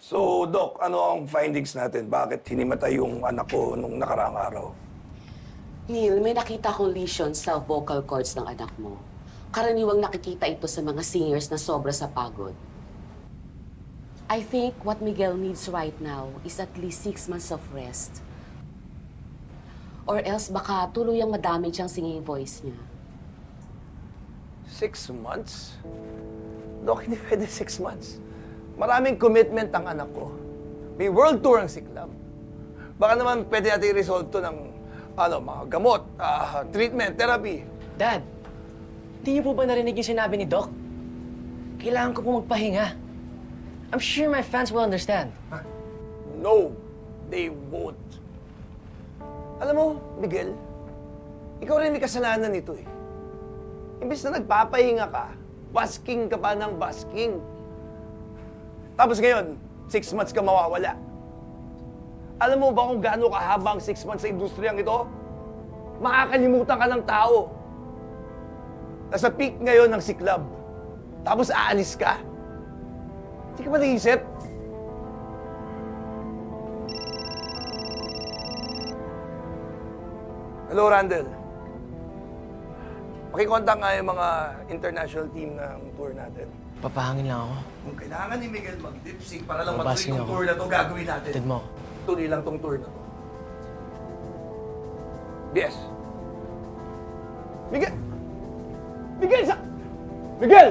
So, Doc, ano ang findings natin? Bakit hinimatay yung anak ko nung nakaraang araw? Neil, may nakita akong lesion sa vocal cords ng anak mo. Karaniwang nakikita ito sa mga singers na sobra sa pagod. I think what Miguel needs right now is at least 6 months of rest. Or else baka tuluyang madamage ang singing voice niya. 6 months? Doc, hindi pwede 6 months. Maraming commitment ang anak ko. May world tour ang Siklab. Baka naman pwede natin i-resolve to ng mga gamot, treatment, therapy. Dad, hindi niyo po ba narinig yung sinabi ni Doc? Kailangan ko po magpahinga. I'm sure my fans will understand. No, they won't. Alam mo, Miguel, ikaw rin may kasalanan nito eh. Imbis na nagpapahinga ka, basking ka pa ng basking. Tapos ngayon, 6 months ka mawawala. Alam mo ba kung gaano kahaba ang 6 months sa industriyang ito? Makakalimutan ka ng tao. Nasa peak ngayon ng Siklab. Tapos aalis ka? Hindi ka ba naisip? Hello, Randall. Pakikontak nga yung mga international team ng tour natin. Papahangin lang ako. Kung kailangan ni Miguel mag-lip sync para lang Babasking matuloy yung ako. tour na to, gagawin natin. Tid mo. Tuloy lang tong tour na to. BS. Miguel! Miguel! Miguel!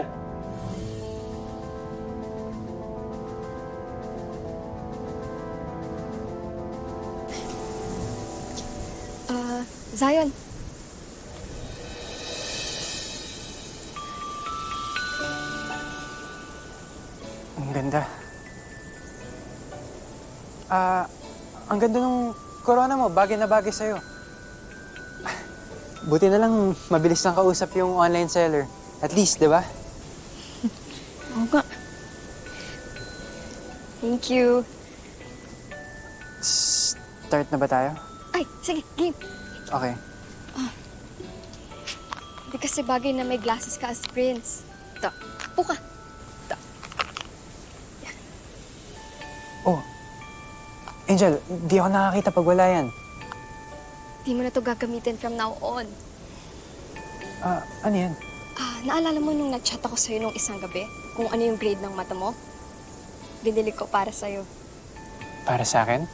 Zion. Ang ganda. Ang ganda ng corona mo. Bagay na bagay sa'yo. Buti na lang mabilis lang kausap yung online seller. At least, di ba? Oo nga. Thank you. Start na ba tayo? Ay, sige, game. Okay. Hindi kasi bagay na may glasses ka as prince. Ito, puka. Ito. Oh. Angel, di ako nakakita pag wala yan. Di mo na to gagamitin from now on. Ano yan? Naalala mo nung nag-chat ako sa'yo nung isang gabi? Kung ano yung grade ng mata mo? Binili ko para sa'yo. Para sa akin?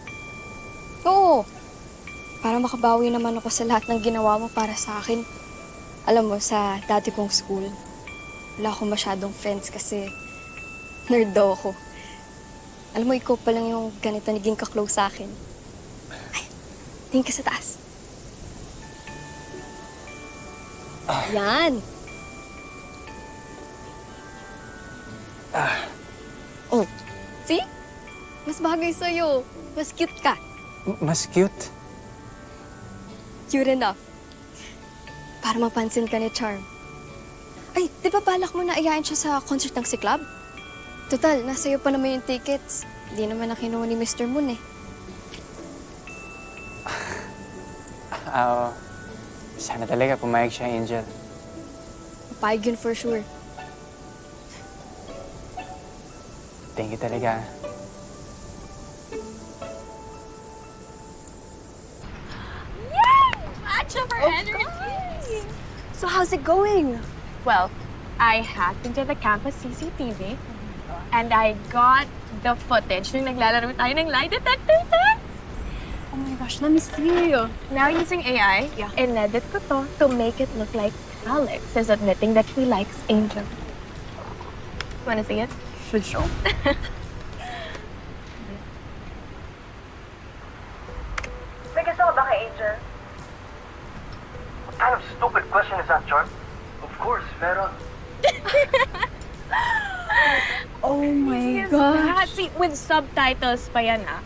Oo. Para makabawi naman ako sa lahat ng ginawa mo para sa akin. Alam mo, sa dati kong school, wala akong masyadong friends kasi nerd daw ako. Alam mo, ikaw pa lang yung ganito naging ka-close sa akin. Ay, tingin ka sa taas. Yan. Oh, see? Mas bagay sa'yo. Mas cute ka. Mas cute? Cute enough. Para mapansin ka ni Charm. Ay, di ba balak mo na ayain siya sa concert ng Siklab? Total, nasa iyo pa naman yung tickets. Hindi naman na kinuha ni Mr. Moon eh. Sana talaga pumayag siya, Angel. Papayag yun for sure. Thank you talaga. Match of our energy. So how's it going? Well, I hacked into the campus CCTV and I got the footage nung naglalaro tayo ng lie detector test. Oh my gosh, na-miss you. Now using AI, in-edit ko to make it look like Alex is admitting that he likes Angel. Wanna see it? For sure. May gusto ka ba kay Angel? What kind of stupid question is that, Charm? Of course, meron. Oh my Yes, that. See, with subtitles pa yan ah.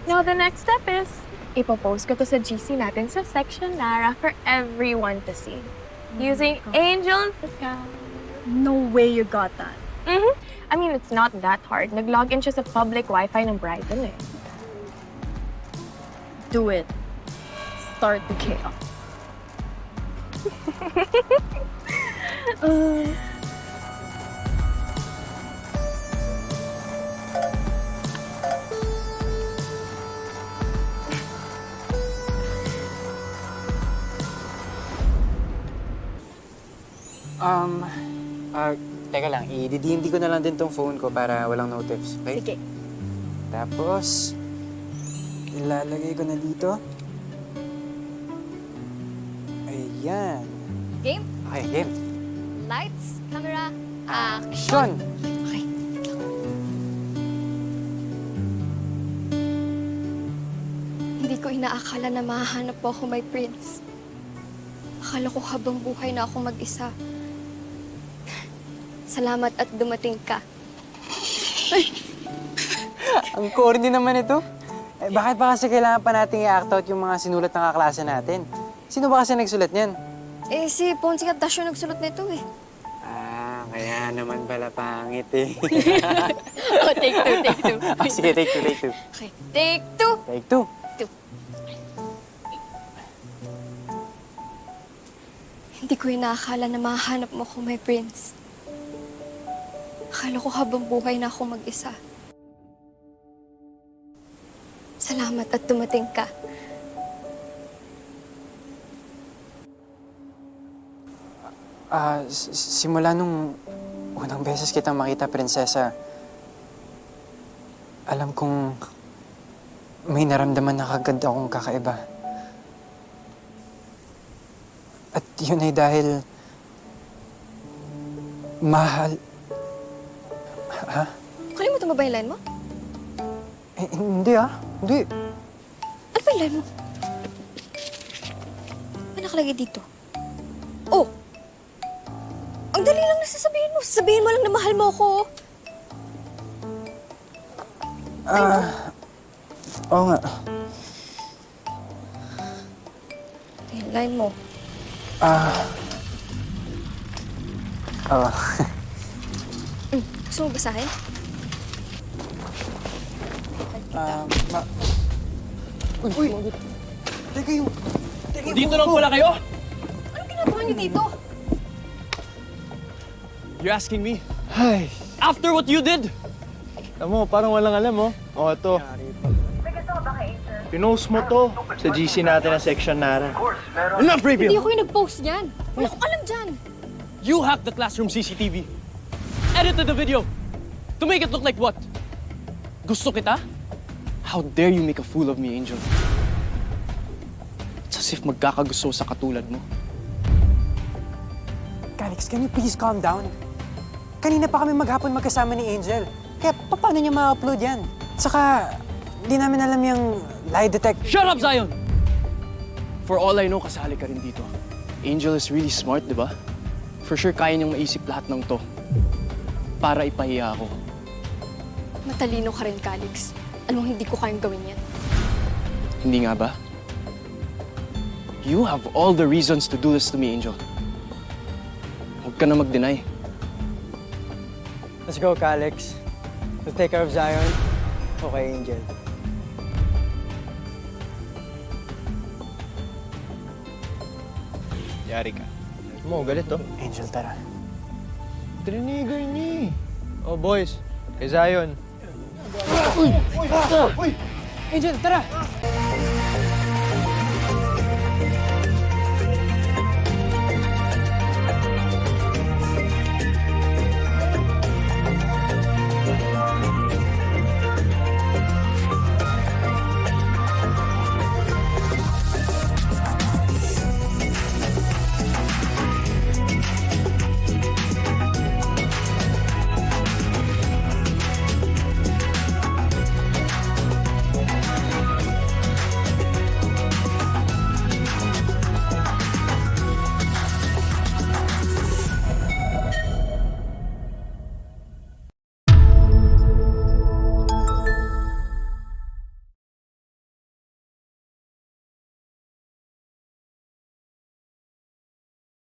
Now, the next step is, ipopost ko to sa GC natin sa section Nara for everyone to see. Using Angel's account. No way you got that. I mean, it's not that hard. Nag-login siya sa public Wi-Fi ng Brighton eh. Do it. Start the chaos. Um, teka lang, i-DND ko na lang din tong phone ko para walang notifs, okay? Sige. Tapos, ilalagay ko na dito. Ayan. Game? Okay, game. Lights, camera, Action! Okay. Hindi ko inaakala na mahahanap po ako may prince. Akala ko habang buhay na ako mag-isa. Salamat at dumating ka. Ang corny naman ito. Eh, bakit pa kasi kailangan pa nating i-act out yung mga sinulat ng kaklase natin? Sino ba kasi nagsulat niyan? Eh, si Ponce Captasio nagsulat nito eh. Ah, kaya naman pala pangit eh. Oh, take two, take two. Ah, sige, take two, take two. Okay, take two. Take two. Two. Hindi ko inaakala na mahanap mo ako may prince. Akala ko habang buhay na ako mag-isa. Salamat at dumating ka. Simula nung unang beses kitang makita, prinsesa, alam kong may naramdaman na kagad akong kakaiba. At yun ay dahil mahal... Ha? Kalimutan mo ba yung line mo? Eh, hindi ah. Hindi. Ano ba yung line mo? Ano nakalagay dito? Oh! Ang dali lang na sasabihin mo. Sasabihin mo lang na mahal mo ako. Oo nga. Ito yung line mo. Oo. Gusto mo basahin? Uy! Teka yung... Dito lang pala kayo? Anong ginagawa niyo dito? You're asking me? Ay, After what you did? alam mo, parang walang alam, oh. O, ito. May gusto ka ba kay Angel? Pinost mo to sa GC natin na section, Nara. Of course, pero... Enough, Hindi Rapier! ako yung nag-post niyan. Wala akong alam dyan. You hacked the classroom CCTV. Edited the video. To make it look like what? Gusto kita? How dare you make a fool of me, Angel? It's as if magkakagusto sa katulad mo. Calix, can you please calm down? Kanina pa kami maghapon magkasama ni Angel. Kaya paano niya ma-upload yan? Saka, di namin alam yung lie detect. Shut up, Zion! For all I know, kasali ka rin dito. Angel is really smart, di ba? For sure, kaya niyang maisip lahat ng to. Para ipahiya ako. Matalino ka rin, Calix. Anong hindi ko kayang gawin yan? Hindi nga ba? You have all the reasons to do this to me, Angel. Huwag ka na mag-deny. Let's go, Calix. We'll take care of Zion. Okay, Angel. Yari ka. Mo, galit to. Angel, tara. Triniger niya eh. Oh, boys. Kay Zion. Angel, tara!